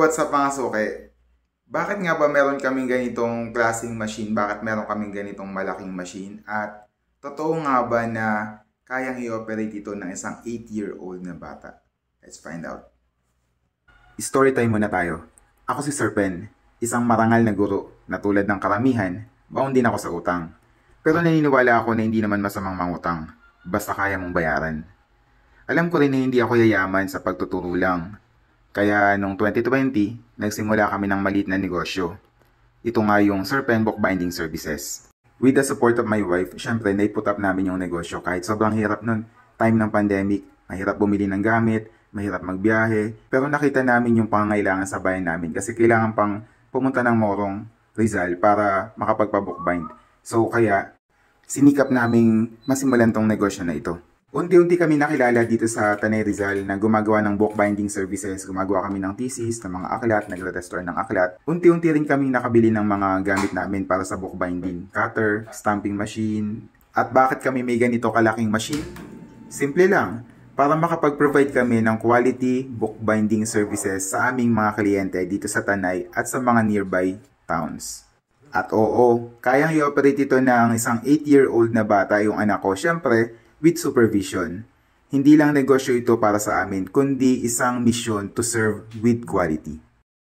what's up mga suke? Bakit nga ba meron kaming ganitong klaseng machine? Bakit meron kaming ganitong malaking machine? At totoo nga ba na kayang i-operate ito ng isang 8-year-old na bata? Let's find out. Story time muna tayo. Ako si Sir Pen, isang marangal na guro na tulad ng karamihan, baon din ako sa utang. Pero naniniwala ako na hindi naman masamang mangutang, basta kaya mong bayaran. Alam ko rin na hindi ako yayaman sa pagtuturo lang. Kaya noong 2020, nagsimula kami ng maliit na negosyo. Ito nga yung Sir Pen Bookbinding Services. With the support of my wife, syempre naiput up namin yung negosyo kahit sobrang hirap nun. Time ng pandemic, mahirap bumili ng gamit, mahirap magbiyahe. Pero nakita namin yung pangangailangan sa bayan namin kasi kailangan pang pumunta ng Morong, Rizal para makapagpabookbind. So kaya sinikap naming masimulan tong negosyo na ito. Unti-unti kami nakilala dito sa Tanay Rizal na gumagawa ng bookbinding services. Gumagawa kami ng thesis, ng mga aklat, nagre-restore ng aklat. Unti-unti rin kami nakabili ng mga gamit namin para sa bookbinding. Cutter, stamping machine. At bakit kami may ganito kalaking machine? Simple lang, para makapag-provide kami ng quality bookbinding services sa aming mga kliyente dito sa Tanay at sa mga nearby towns. At oo, kayang i-operate ito ng isang 8-year-old na bata yung anak ko. Siyempre, with supervision. Hindi lang negosyo ito para sa amin, kundi isang mission to serve with quality.